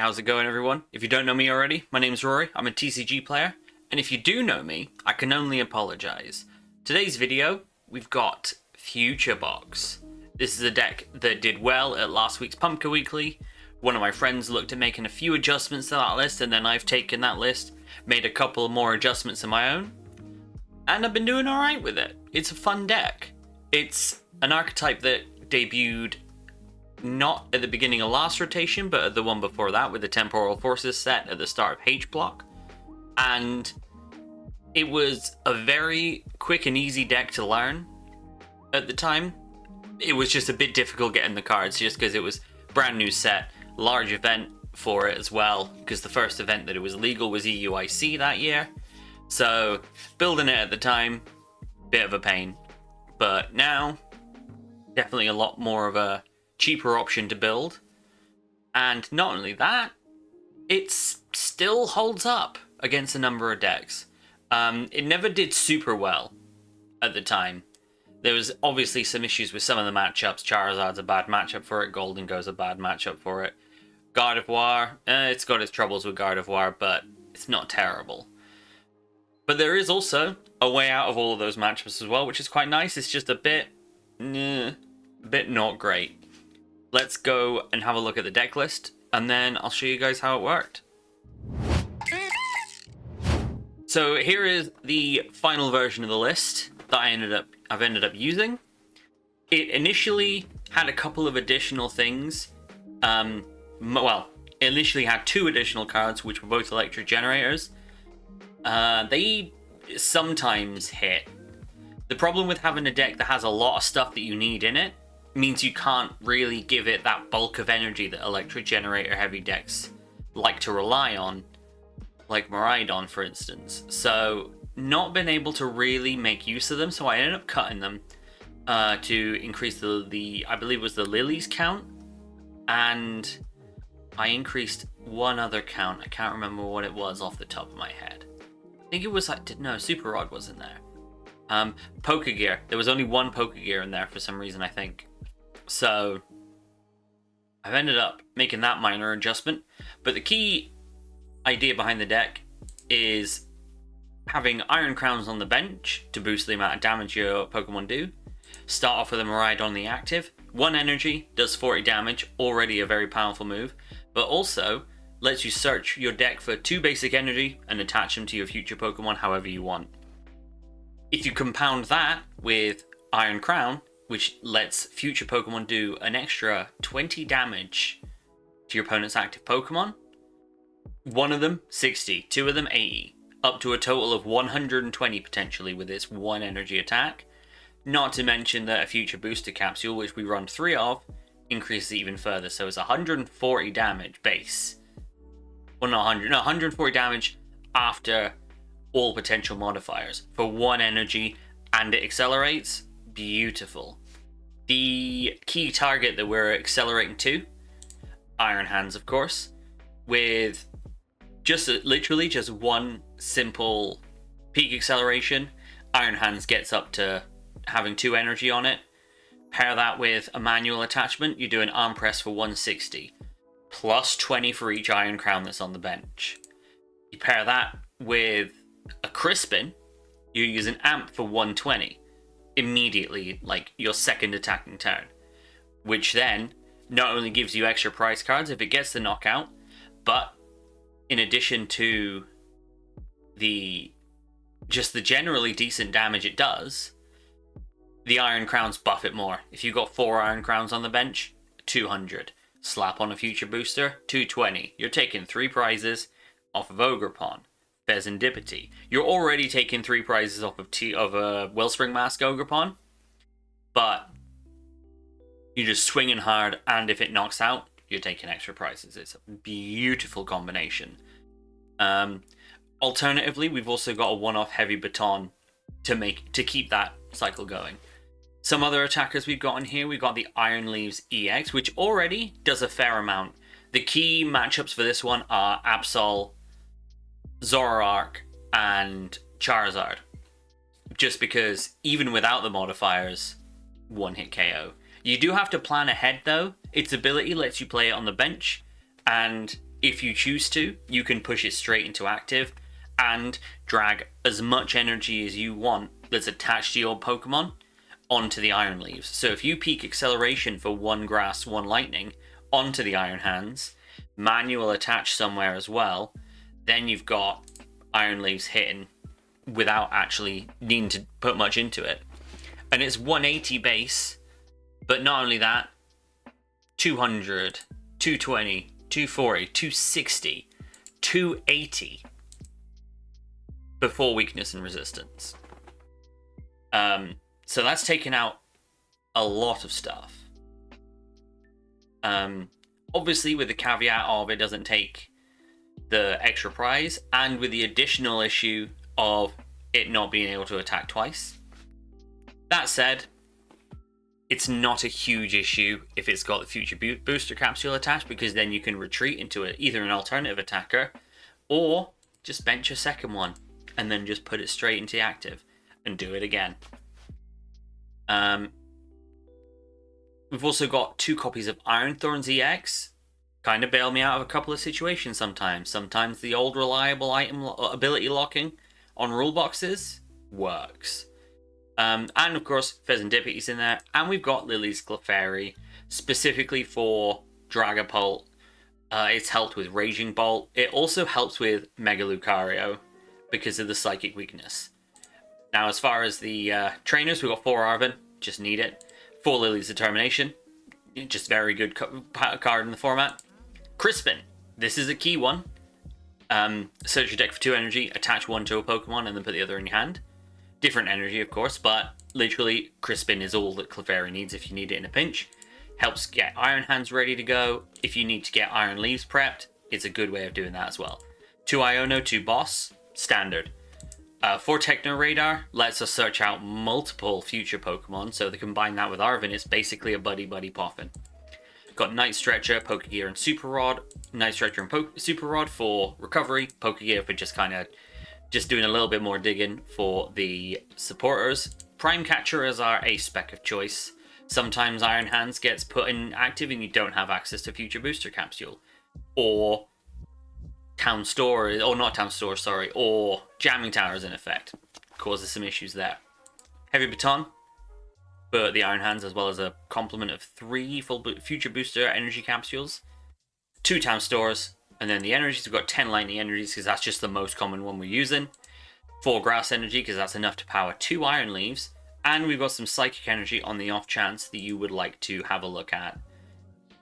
how's it going, everyone? If you don't know me already, my name's Rory, I'm a TCG player, and if you do know me, I can only apologise. Today's video, we've got Future Box. This is a deck that did well at last week's Pumpkin Weekly. One of my friends looked at making a few adjustments to that list, and then I've taken that list, made a couple more adjustments of my own, and I've been doing alright with it. It's a fun deck. It's an archetype that debuted not at the beginning of last rotation, but at the one before that with the Temporal Forces set at the start of H block. And it was a very quick and easy deck to learn at the time. It was just a bit difficult getting the cards just because it was brand new set, large event for it as well, because the first event that it was legal was EUIC that year. So building it at the time, bit of a pain. But now, definitely a lot more of a cheaper option to build. And not only that, it still holds up against a number of decks. It never did super well at the time. There was obviously some issues with some of the matchups. Charizard's a bad matchup for it. Golden Go's a bad matchup for it. Gardevoir, it's got its troubles with Gardevoir, but it's not terrible. But there is also a way out of all of those matchups as well, which is quite nice. It's just a bit not great. Let's go and have a look at the deck list, and then I'll show you guys how it worked. So here is the final version of the list that I've ended up using. It initially had a couple of additional things. It initially had 2 additional cards, which were both electric generators. They sometimes hit. The problem with having a deck that has a lot of stuff that you need in it means you can't really give it that bulk of energy that electric generator heavy decks like to rely on, like Miraidon for instance. So not been able to really make use of them, so I ended up cutting them to increase the I believe it was the lilies count, and I increased one other count. I can't remember what it was off the top of my head. I think it was Super Rod was in there. Pokegear. There was only one Pokegear in there for some reason, I think. So I've ended up making that minor adjustment. But the key idea behind the deck is having Iron Crowns on the bench to boost the amount of damage your Pokemon do. Start off with a Miraidon on the active. 1 energy, does 40 damage, already a very powerful move. But also lets you search your deck for 2 basic energy and attach them to your future Pokemon however you want. If you compound that with Iron Crown, which lets future Pokemon do an extra 20 damage to your opponent's active Pokemon, one of them 60, 2 of them 80, up to a total of 120 potentially with this 1 energy attack. Not to mention that a future booster capsule, which we run 3 of, increases even further, so it's 140 damage base. Well, not 100, no, 140 damage after all potential modifiers for 1 energy, and it accelerates. Beautiful. The key target that we're accelerating to, Iron Hands, of course, with literally just 1 simple peak acceleration, Iron Hands gets up to having 2 energy on it. Pair that with a manual attachment, you do an arm press for 160, plus 20 for each Iron Crown that's on the bench. You pair that with a Crispin, you use an amp for 120 immediately, like your second attacking turn, which then not only gives you extra prize cards if it gets the knockout, but in addition to the generally decent damage it does, the Iron Crowns buff it more. If you got 4 Iron Crowns on the bench, 200. Slap on a future booster, 220. You're taking 3 prizes off of Ogerpon. Serendipity. You're already taking 3 prizes off of a Wellspring Mask Ogerpon, but you're just swinging hard, and if it knocks out, you're taking extra prizes. It's a beautiful combination. Alternatively, we've also got a one-off Heavy Baton to keep that cycle going. Some other attackers we've got in here, we've got the Iron Leaves EX, which already does a fair amount. The key matchups for this one are Absol, Zoroark, and Charizard. Just because, even without the modifiers, 1-hit KO. You do have to plan ahead though. Its ability lets you play it on the bench, and if you choose to, you can push it straight into active and drag as much energy as you want that's attached to your Pokemon onto the Iron Leaves. So if you peak acceleration for 1 Grass, 1 Lightning onto the Iron Hands, manual attach somewhere as well, then you've got Iron Leaves hitting without actually needing to put much into it. And it's 180 base, but not only that, 200, 220, 240, 260, 280 before weakness and resistance. So that's taken out a lot of stuff. Obviously with the caveat of it doesn't take the extra prize, and with the additional issue of it not being able to attack twice. That said, it's not a huge issue if it's got the future booster capsule attached, because then you can retreat into either an alternative attacker or just bench a second one and then just put it straight into active and do it again. We've also got 2 copies of Iron Thorns EX. Kind of bail me out of a couple of situations sometimes. Sometimes the old reliable item ability locking on rule boxes works. And of course, Pheasantipity's in there. And we've got Lily's Clefairy, specifically for Dragapult. It's helped with Raging Bolt. It also helps with Mega Lucario because of the Psychic weakness. Now, as far as the trainers, we've got 4 Arven, just need it. 4 Lily's Determination, just very good card in the format. Crispin, this is a key one. Search your deck for 2 energy, attach 1 to a Pokemon, and then put the other in your hand. Different energy, of course, but literally, Crispin is all that Clefairy needs if you need it in a pinch. Helps get Iron Hands ready to go. If you need to get Iron Leaves prepped, it's a good way of doing that as well. 2 Iono, 2 Boss, standard. 4 Techno Radar lets us search out multiple future Pokemon, so to combine that with Arven, it's basically a buddy-buddy poffin. Got Night Stretcher, Pokegear, and Super Rod. Night Stretcher and Super Rod for recovery, Pokegear for just doing a little bit more digging for the supporters. Prime Catcher is our ace spec of choice. Sometimes Iron Hands gets put in active and you don't have access to Future Booster Capsule. Or Town Store, or not Town Store, sorry, or Jamming Towers in effect. Causes some issues there. Heavy Baton for the Iron Hands, as well as a complement of 3 full Future Booster Energy Capsules. 2 Town Stores, and then the energies, we've got 10 Lightning Energies, because that's just the most common one we're using. 4 Grass Energy, because that's enough to power 2 Iron Leaves. And we've got some Psychic Energy on the off chance that you would like to have a look at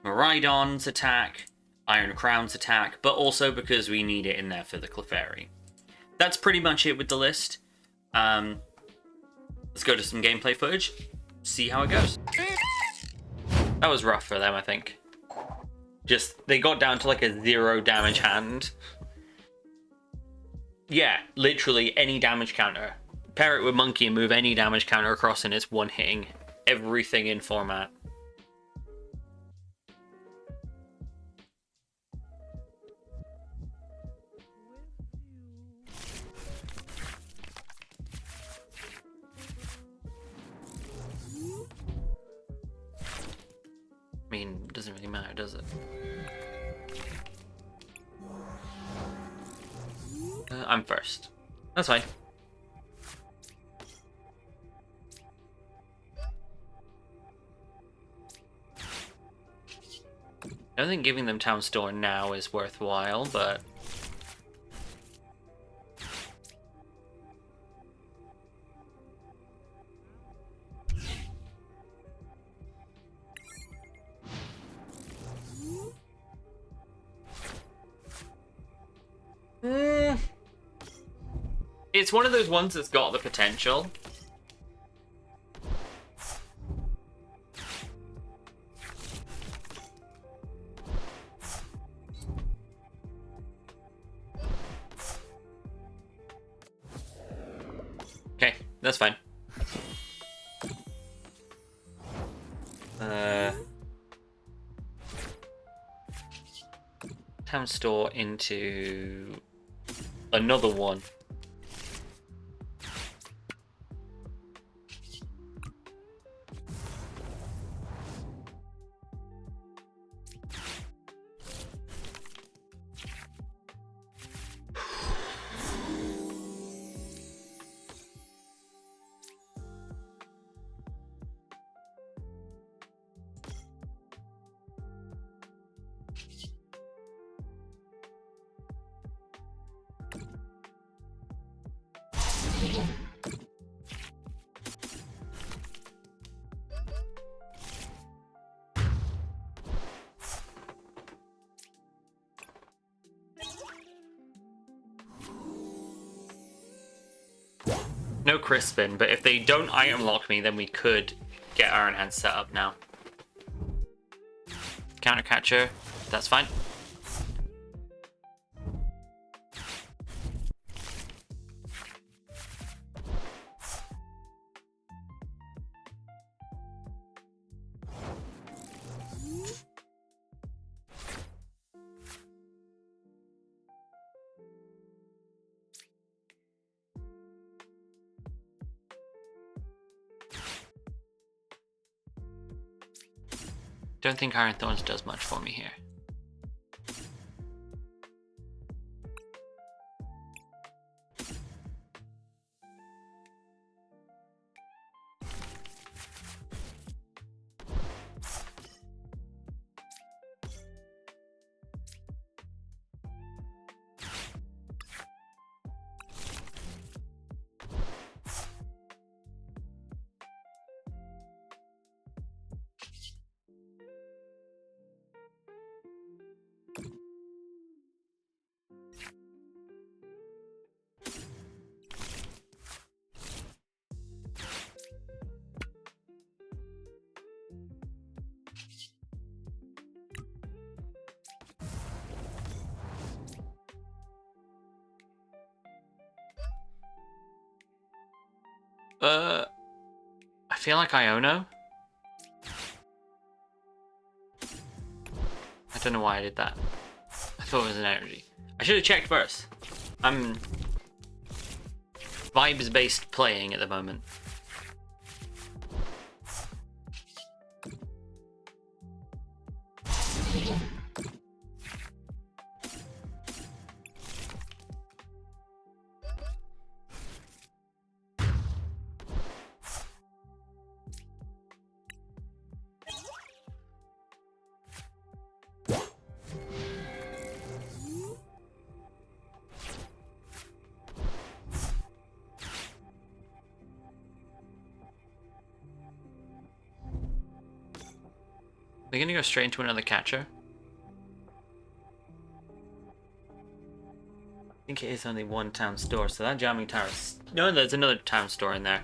Miraidon's attack, Iron Crown's attack, but also because we need it in there for the Clefairy. That's pretty much it with the list. Let's go to some gameplay footage, see how it goes. That was rough for them, I think. Just, they got down to like a 0 damage hand. Yeah, literally any damage counter. Pair it with Monkey and move any damage counter across and it's one hitting everything in format. I mean, it doesn't really matter, does it? I'm first. That's fine. I don't think giving them Town Store now is worthwhile, but... It's one of those ones that's got the potential. Okay, that's fine. Town Store into another one. No Crispin, but if they don't item lock me, then we could get Iron Hand set up now. Counter Catcher, that's fine. Don't think Iron Thorns does much for me here. I feel like Iono. I don't know why I did that. I thought it was an energy. I should have checked first. I'm vibes-based playing at the moment. We're gonna go straight into another catcher. I think it is only one town store, so that jamming tower is... No, there's another town store in there.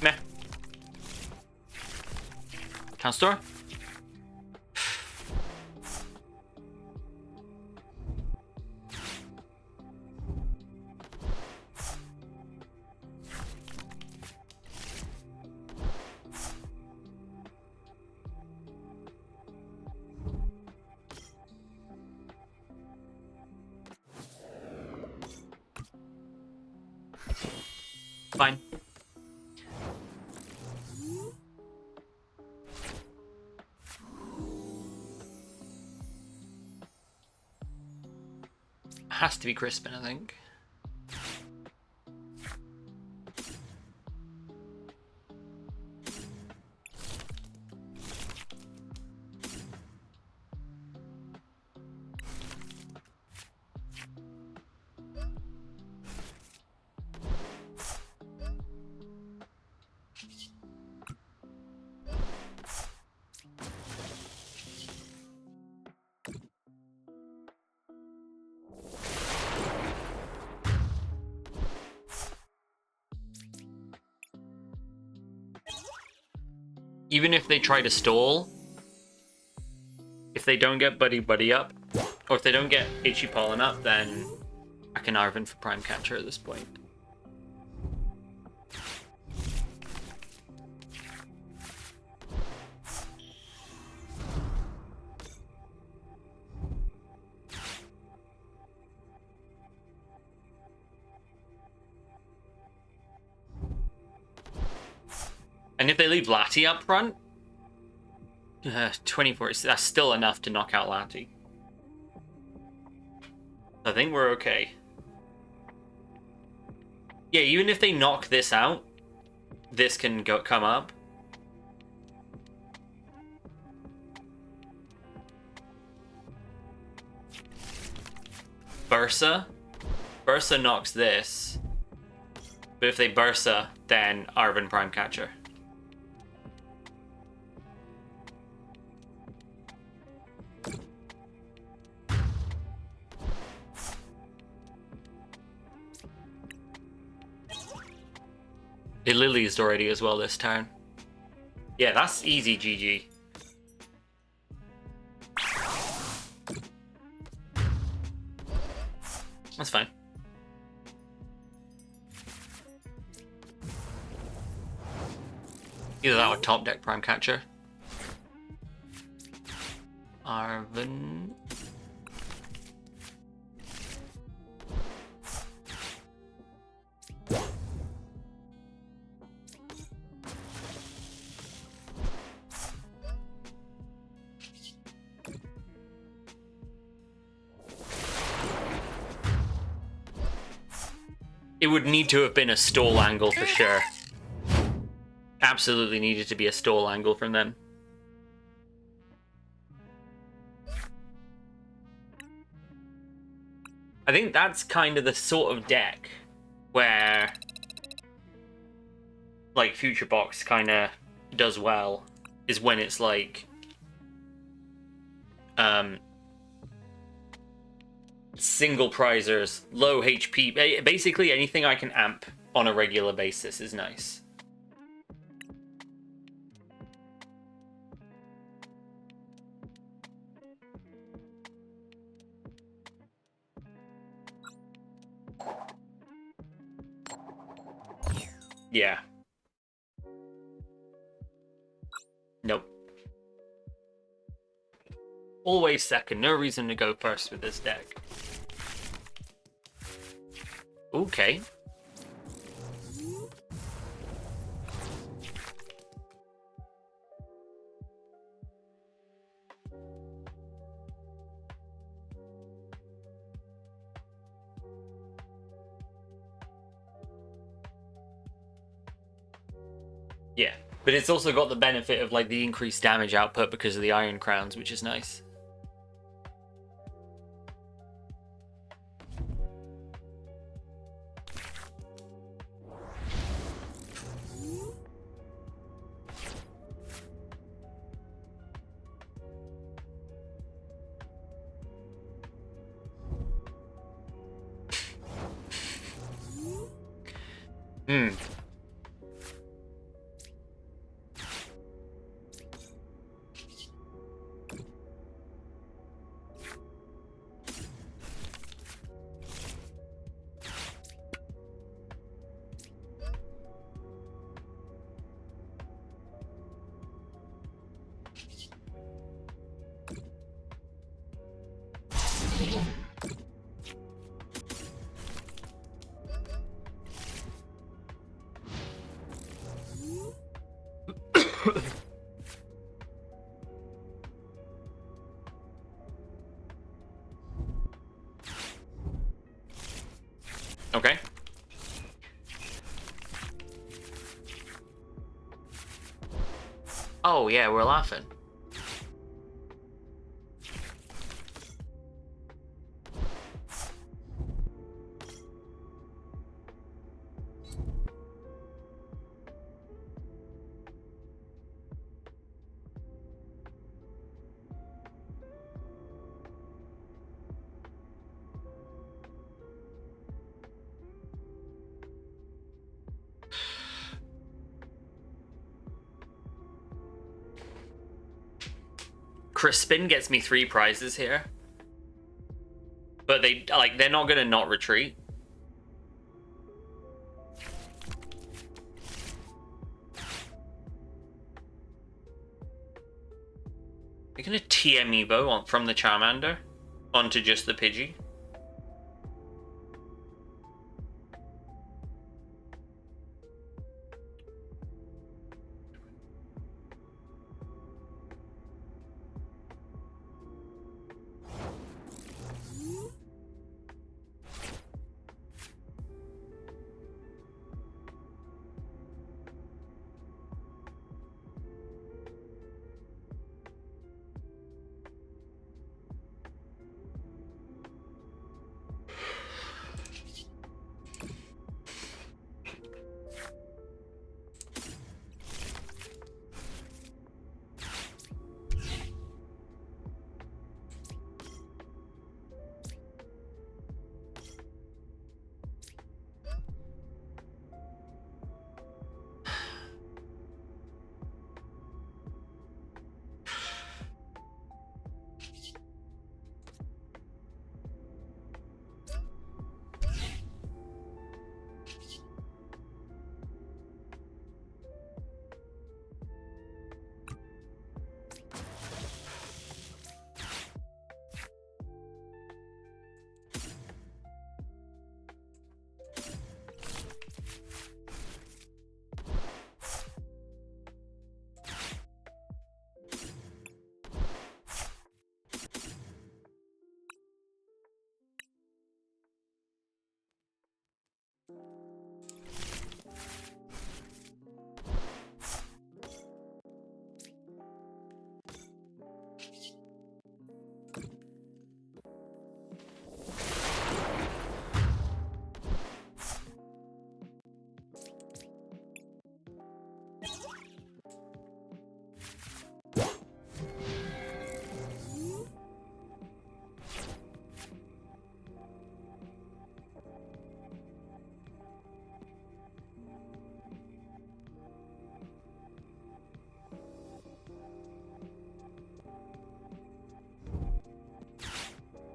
Meh. Town store? Fine. Has to be Crispin, I think. Even if they try to stall, if they don't get Buddy up, or if they don't get Itchy Pollen up, then I can Arven for Prime Catcher at this point. And if they leave Lati up front, 24, that's still enough to knock out Lati. I think we're okay. Yeah, even if they knock this out, this can come up. Bursa knocks this. But if they Bursa, then Arven Prime Catcher. It lilies already as well this turn. Yeah, that's easy GG. That's fine. Either that or top deck Prime Catcher. Arvin. It would need to have been a stall angle for sure. Absolutely needed to be a stall angle from them. I think that's kind of the sort of deck where like Future Box kind of does well, is when it's like single prizers, low HP, basically anything I can amp on a regular basis is nice. Yeah. Nope. Always second. No reason to go first with this deck. Okay. Yeah, but it's also got the benefit of like the increased damage output because of the Iron Crowns, which is nice. Okay. Oh yeah, we're laughing. Crispin gets me 3 prizes here. But they're not gonna not retreat. They're gonna TM Evo from the Charmander onto just the Pidgey.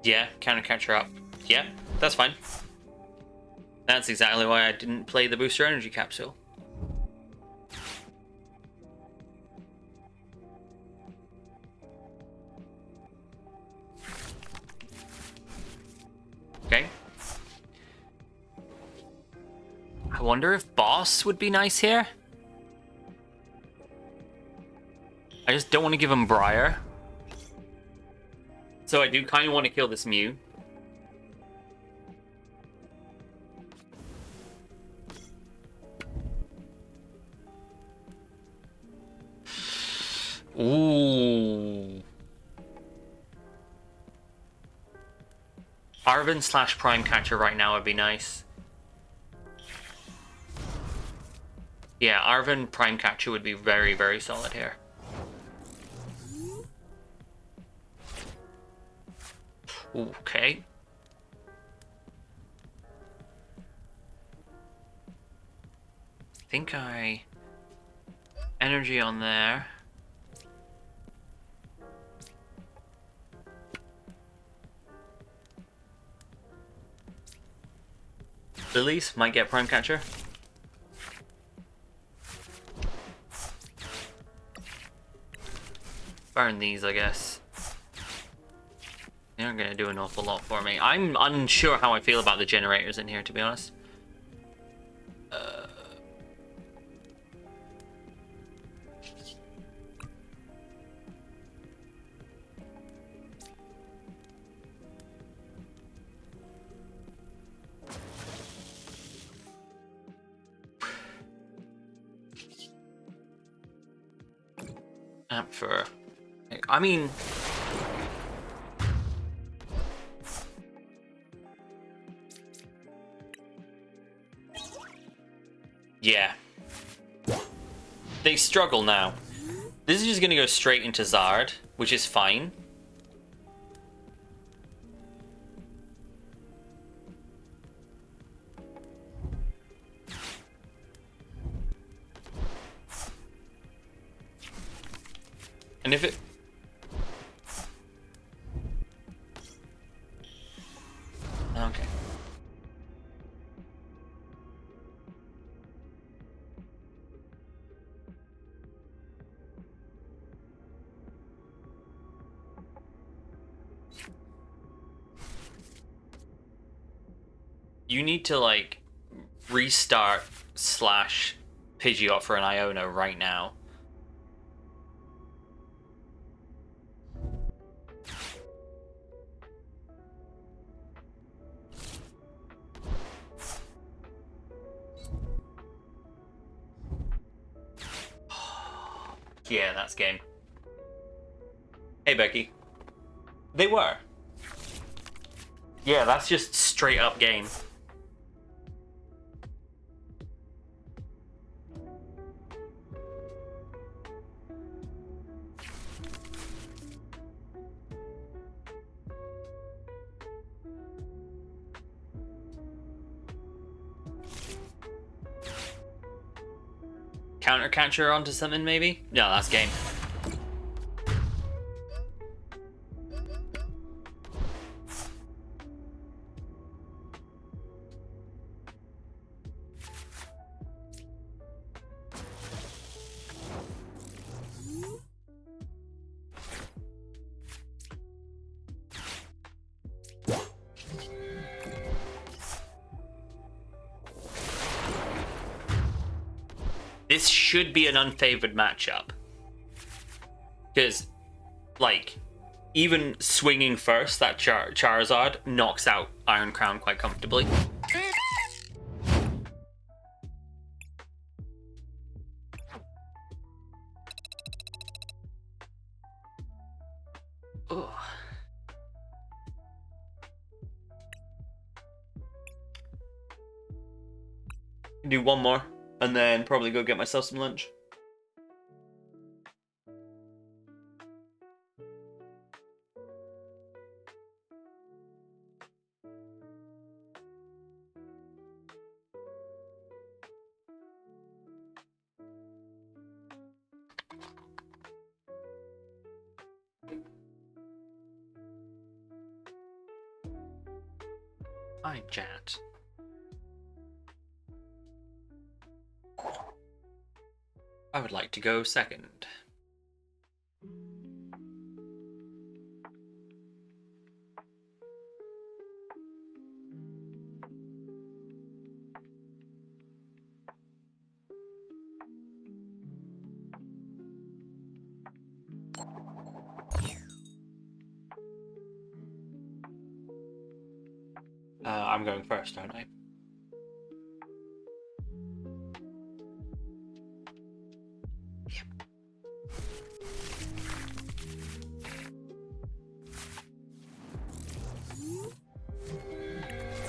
Yeah, counter catcher up. Yeah, that's fine. That's exactly why I didn't play the booster energy capsule. Okay. I wonder if boss would be nice here. I just don't want to give him Briar. So I do kind of want to kill this Mew. Ooh. Arven / Prime Catcher right now would be nice. Yeah, Arven Prime Catcher would be very, very solid here. Okay. I think I... Energy on there. Lilies might get Prime Catcher. Burn these, I guess. They aren't going to do an awful lot for me. I'm unsure how I feel about the generators in here, to be honest. For... I mean... Yeah. They struggle now. This is just going to go straight into Zard, which is fine. And if it... Okay. You need to, like, restart / Pidgeot for an Iona right now. Yeah, that's game. Hey, Becky. They were. Yeah, that's just straight up game. Counter catcher onto something, maybe? Yeah, that's game. This should be an unfavored matchup. Because, like, even swinging first, that Charizard knocks out Iron Crown quite comfortably. Ugh. Do one more, and then probably go get myself some lunch. Hi, chat. I would like to go second. I'm going first, aren't I?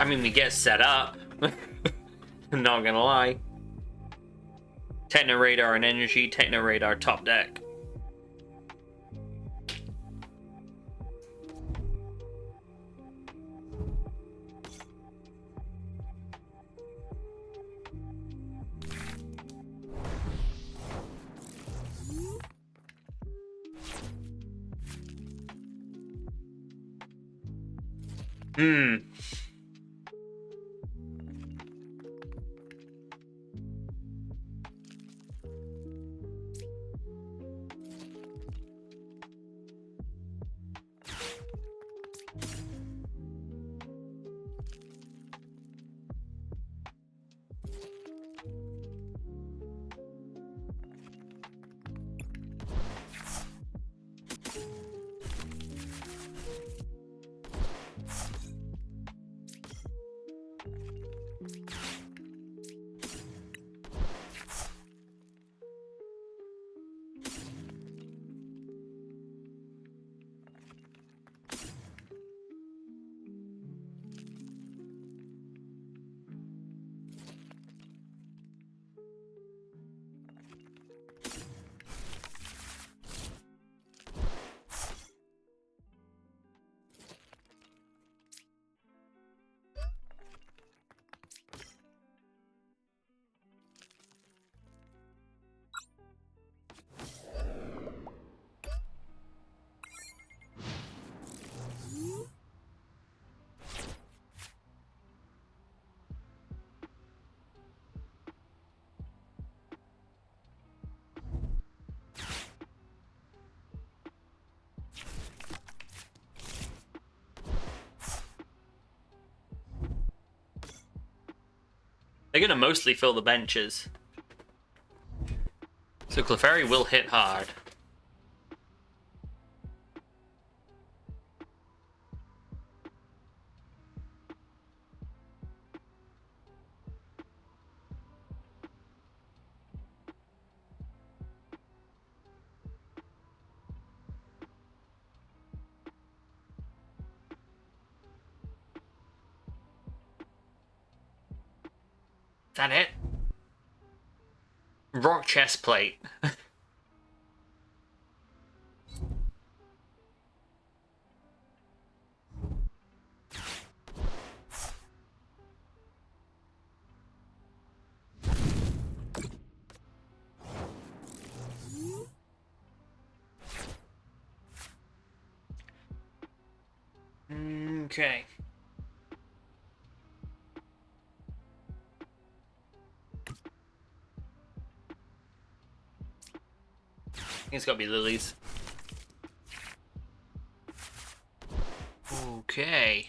I mean, we get set up. I'm not gonna lie. Techno Radar and Energy, Techno Radar top deck. They're gonna mostly fill the benches. So Clefairy will hit hard. Is that it? Rock chest plate. Okay. I think it's gotta be lilies. Okay.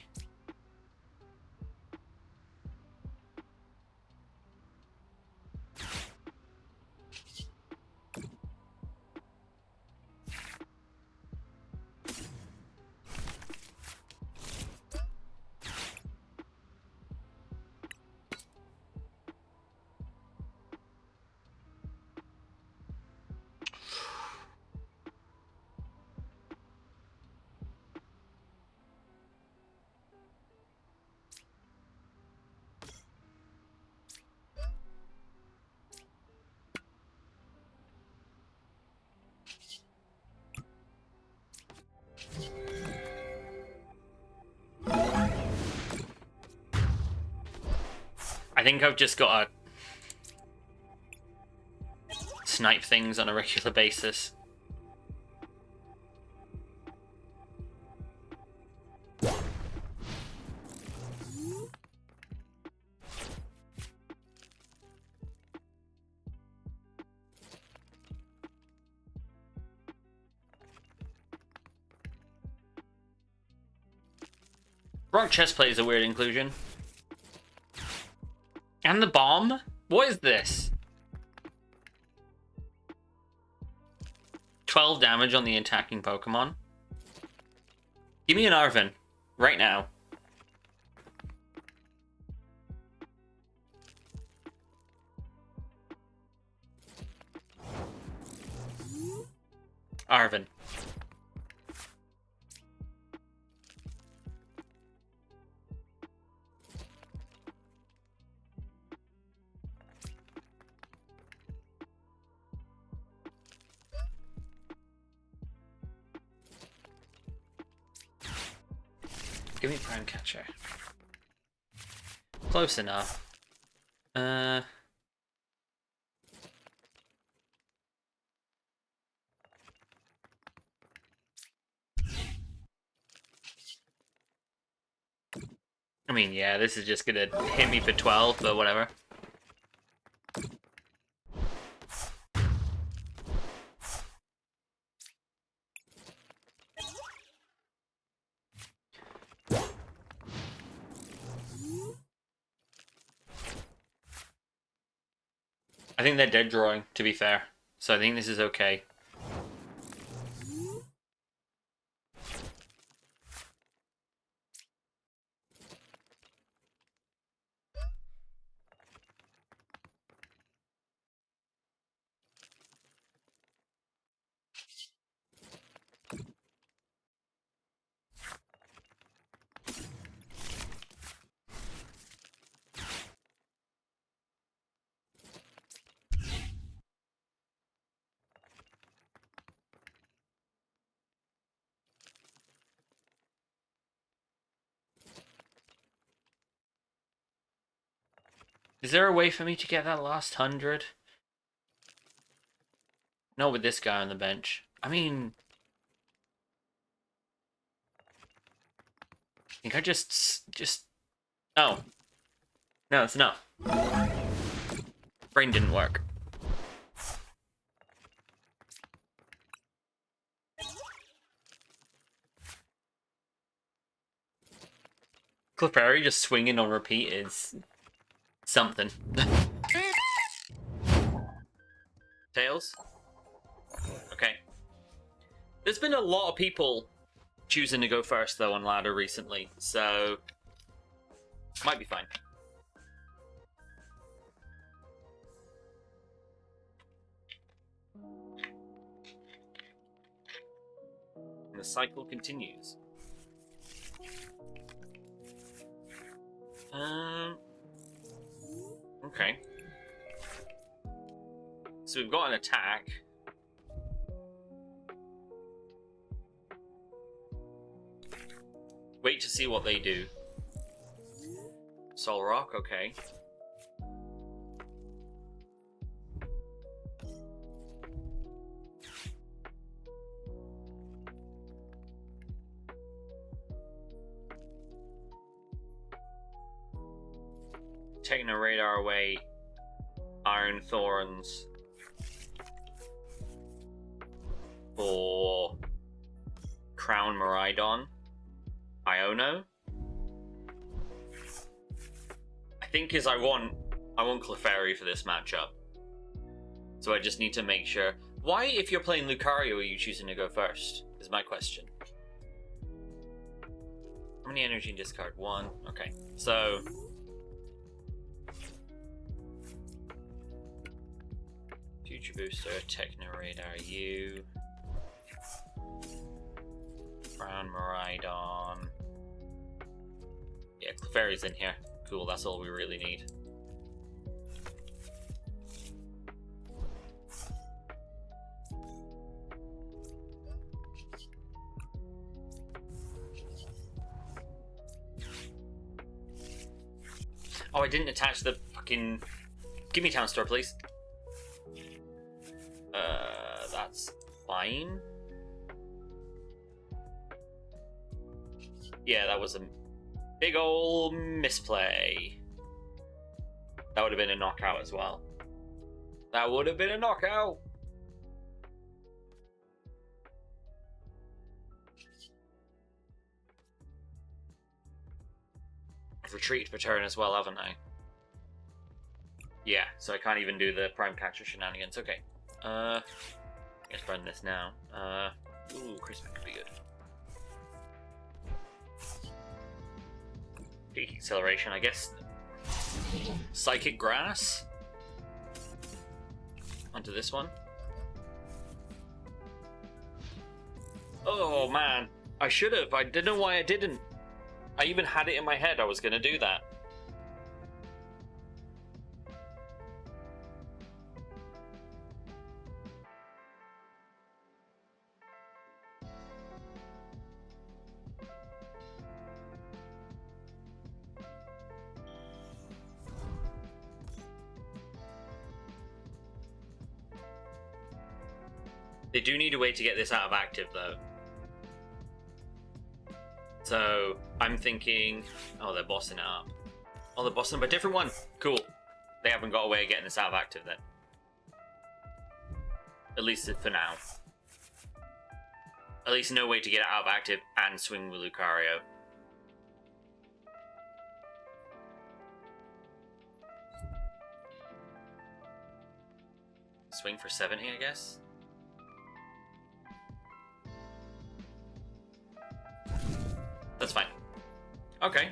I think I've just got to snipe things on a regular basis. Rock chest plate is a weird inclusion. And the bomb? What is this? 12 damage on the attacking Pokemon. Give me an Arven. Right now. Arven. Give me Prime Catcher. Close enough. I mean, yeah, this is just gonna hit me for 12, but whatever. I think they're dead drawing, to be fair. So I think this is okay. Is there a way for me to get that last 100? No, with this guy on the bench. I mean... I think I just... Oh. No, it's enough. Brain didn't work. Clefairy just swinging on repeat is... something. Tails? Okay. There's been a lot of people choosing to go first, though, on ladder recently, so... might be fine. And the cycle continues. Okay. So we've got an attack. Wait to see what they do. Soul Rock, okay. Taking a radar away. Iron Thorns. For Crown Miraidon. Iono. I think I want Clefairy for this matchup. So I just need to make sure. Why, if you're playing Lucario, are you choosing to go first? Is my question. How many energy in discard? 1. Okay. So Future Booster, Techno Radar, you. Crown Miraidon. Yeah, Clefairy's in here. Cool, that's all we really need. Oh, I didn't attach the fucking... Give me Town Store, please. That's fine. Yeah, that was a big ol' misplay. That would have been a knockout as well. That would have been a knockout. I've retreated for turn as well, haven't I? Yeah, so I can't even do the Prime Catcher shenanigans. Okay. Let's burn this now. Ooh, Christmas could be good. Peak acceleration, I guess. Psychic Grass. Onto this one. Oh man, I should have. I don't know why I didn't. I even had it in my head I was going to do that. They do need a way to get this out of active, though. So, I'm thinking... Oh, they're bossing it up. Oh, they're bossing up a different one. Cool. They haven't got a way of getting this out of active, then. At least for now. At least no way to get it out of active and swing with Lucario. Swing for 70, I guess? That's fine. Okay.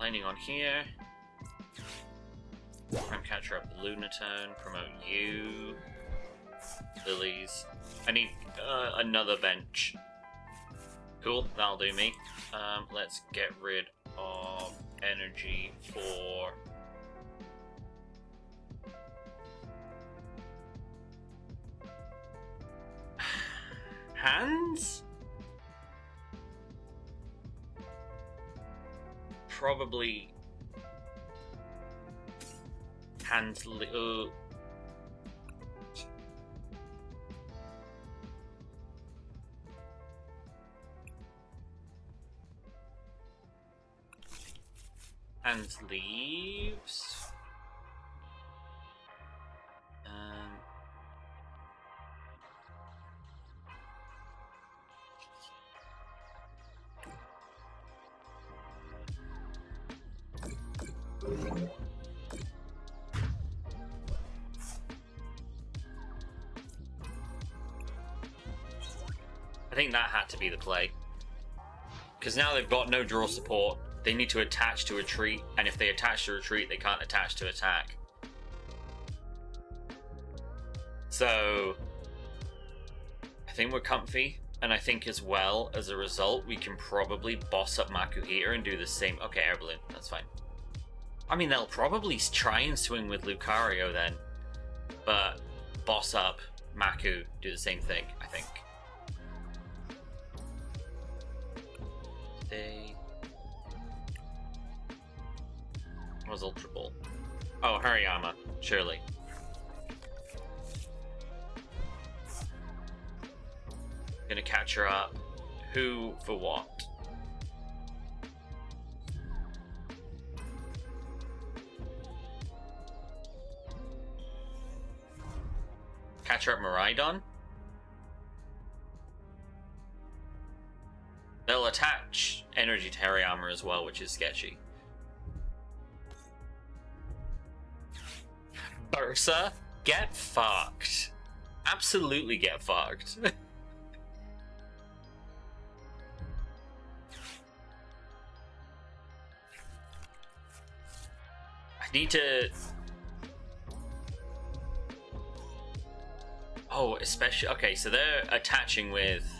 Landing on here. Prime Catcher up the Lunatone. Promote you. Lilies. I need another bench. Cool, that'll do me. Let's get rid of energy for... Hands? Probably... Hands... Hands leaves... I think that had to be the play. Because now they've got no draw support, they need to attach to retreat, and if they attach to retreat, they can't attach to attack. So, I think we're comfy, and I think as well, as a result, we can probably boss up Makuhita and do the same. Okay, Air Balloon, that's fine. I mean, they'll probably try and swing with Lucario then, but boss up Maku, do the same thing, I think. They... What was Ultra Ball? Oh, Hariyama, surely. Gonna catch her up. Who for what? Catch her up Miraidon? They'll attach energy to Hariyama as well, which is sketchy. Bursa? Get fucked. Absolutely get fucked. I need to... Oh, especially... Okay, so they're attaching with...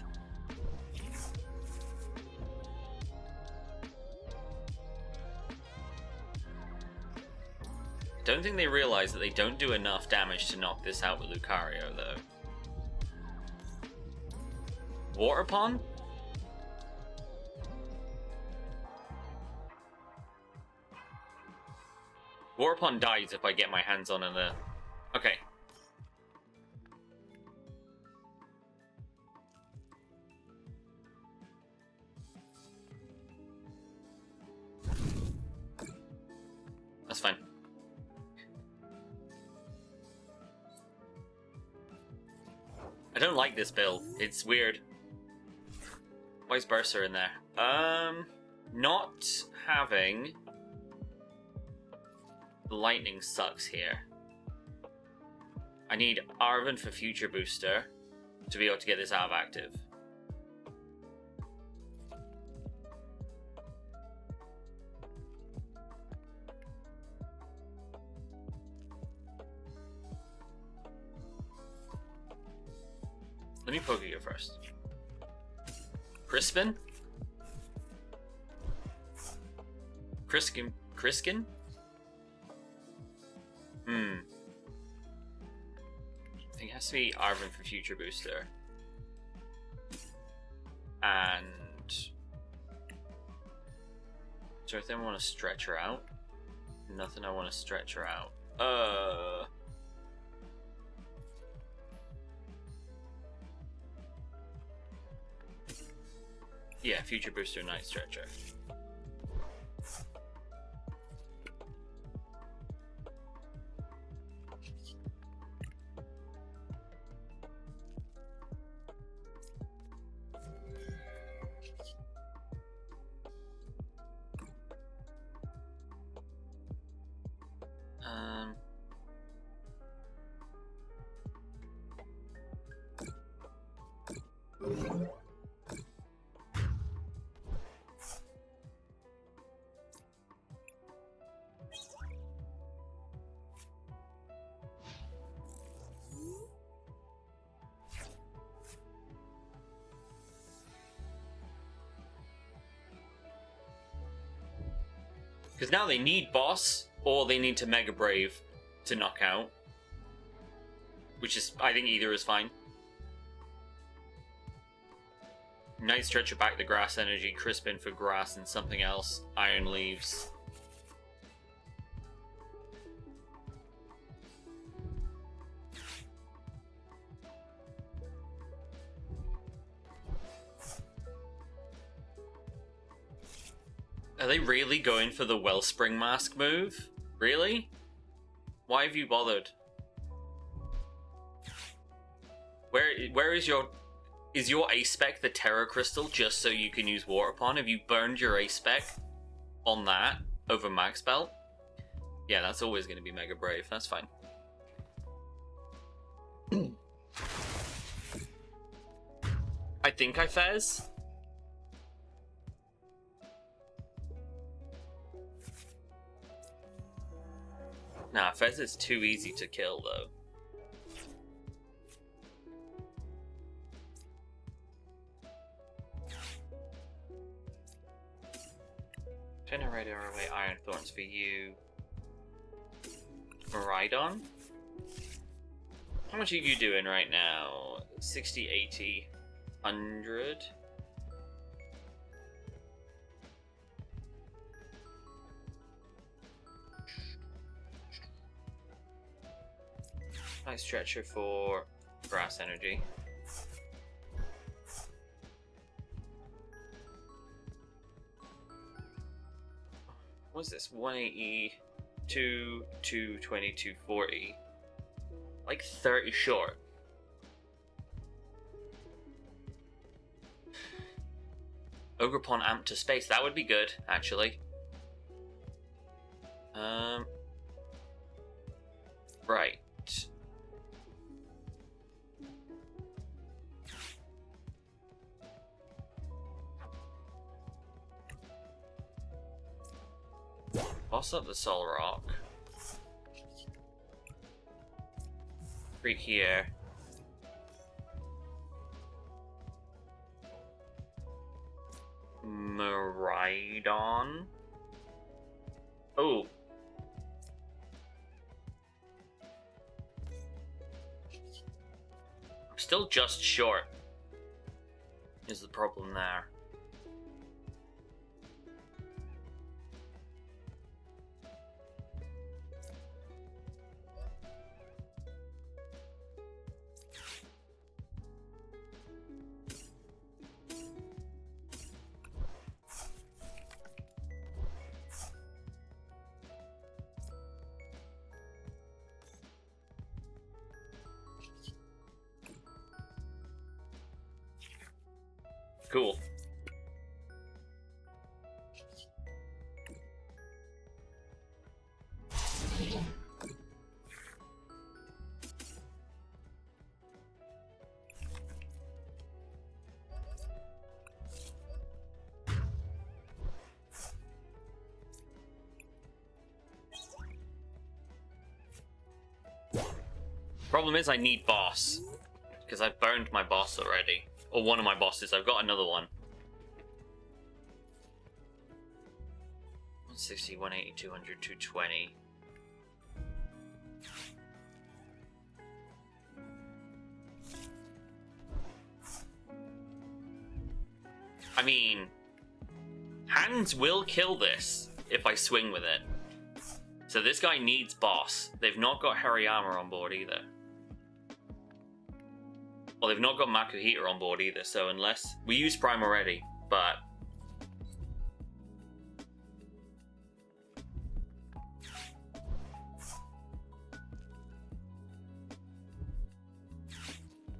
Don't think they realize that they don't do enough damage to knock this out with Lucario, though. Water Pond? Water Pond dies if I get my hands on it. Okay. That's fine. I don't like this build. It's weird. Why is Bursa in there? Not having lightning sucks here. I need Arven for future booster to be able to get this out of active. Let me poke you first. Crispin? Criskin? I think it has to be Arven for future booster. And... is there anything I want to stretch her out? Nothing I want to stretch her out. Yeah, future booster, night stretcher. Because now they need boss, or they need to Mega Brave to knock out. Which is, I think either is fine. Night Stretcher back the grass energy, Crispin for grass and something else, Iron Leaves. Are they really going for the Wellspring Mask move? Really? Why have you bothered? Where is your Ace Spec the Terror Crystal just so you can use Water Upon? Have you burned your Ace Spec on that over Max Belt? Yeah, that's always going to be Mega Brave. That's fine. I think I Fez. Nah, Fez is too easy to kill, though. Generate away Iron Thorns for you. Maridon? How much are you doing right now? 60, 80, 100? Nice stretcher for grass energy. What's this? 180, 220, 240. Like 30 short. Ogrepon amp to space. That would be good, actually. Right. Boss up the Soul Rock. Right here. Maridon. Oh. I'm still just short. Is the problem there. Cool. Problem is I need boss. Because I've burned my boss already. Or one of my bosses. I've got another one. 160, 180, 200, 220. I mean, hands will kill this if I swing with it. So this guy needs boss. They've not got Hariyama on board either. Well, they've not got Makuhita on board either, so unless... We used Prime already, but...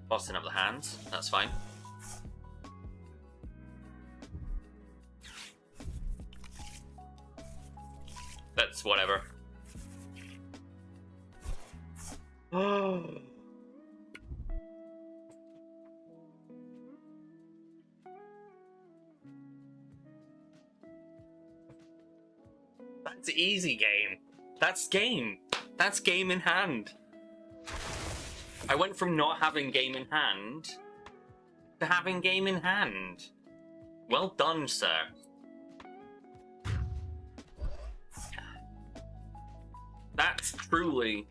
Bossing up the hands, that's fine. That's whatever. That's easy game. That's game. That's game in hand. I went from not having game in hand to having game in hand. Well done, sir. That's truly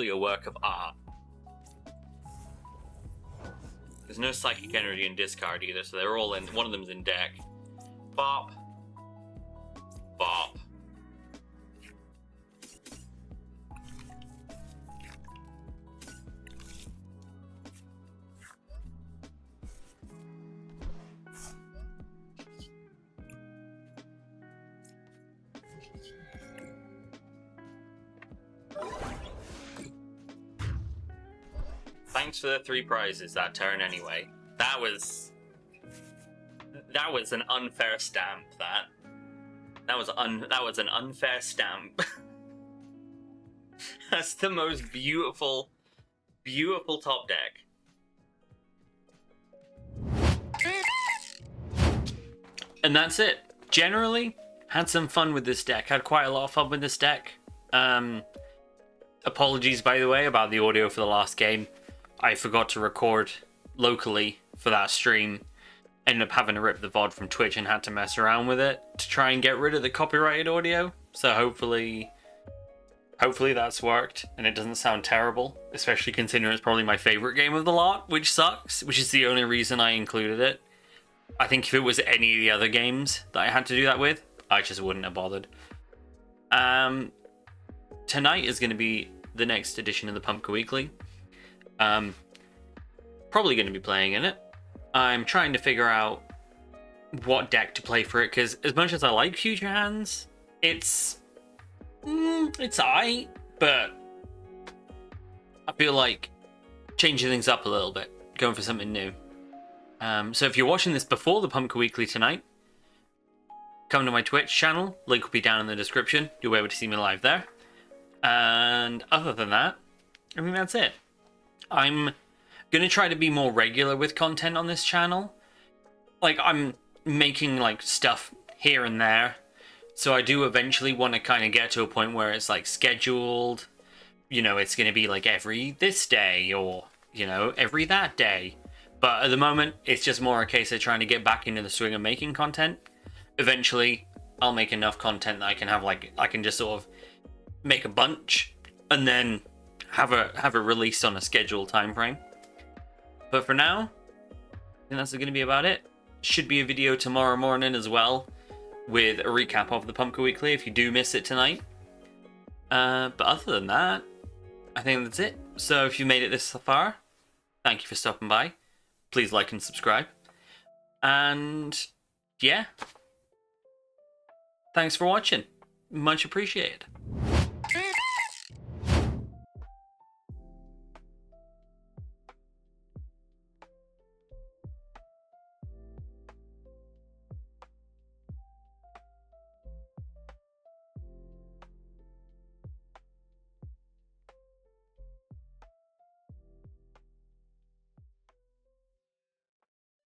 a work of art. There's no psychic energy in discard either, so they're all in. One of them's in deck. Bop. Bop. Thanks for the 3 prizes that turn anyway. That was an unfair stamp, that was an unfair stamp. That's the most beautiful top deck. And that's it. Generally, had some fun with this deck. Had quite a lot of fun with this deck. Apologies, by the way, about the audio for the last game. I forgot to record locally for that stream. Ended up having to rip the VOD from Twitch and had to mess around with it to try and get rid of the copyrighted audio. So hopefully that's worked and it doesn't sound terrible, especially considering it's probably my favorite game of the lot, which sucks, which is the only reason I included it. I think if it was any of the other games that I had to do that with, I just wouldn't have bothered. Tonight is going to be the next edition of the Pumpkin Weekly. Probably going to be playing in it. I'm trying to figure out what deck to play for it, because as much as I like Future Hands, it's alright, but I feel like changing things up a little bit, going for something new. So if you're watching this before the Pumpkin Weekly tonight, come to my Twitch channel, link will be down in the description, you'll be able to see me live there. And other than that, I think that's it. I'm gonna try to be more regular with content on this channel. Like, I'm making like stuff here and there, so I do eventually want to kind of get to a point where it's like scheduled, you know, it's gonna be like every this day or, you know, every that day. But at the moment it's just more a case of trying to get back into the swing of making content. Eventually I'll make enough content that I can have, like, I can just sort of make a bunch and then have a release on a scheduled time frame. But for now, I think that's going to be about it. Should be a video tomorrow morning as well, with a recap of the Pumpkin Weekly if you do miss it tonight. But other than that, I think that's it. So if you made it this far, thank you for stopping by. Please like and subscribe. And yeah, thanks for watching. Much appreciated.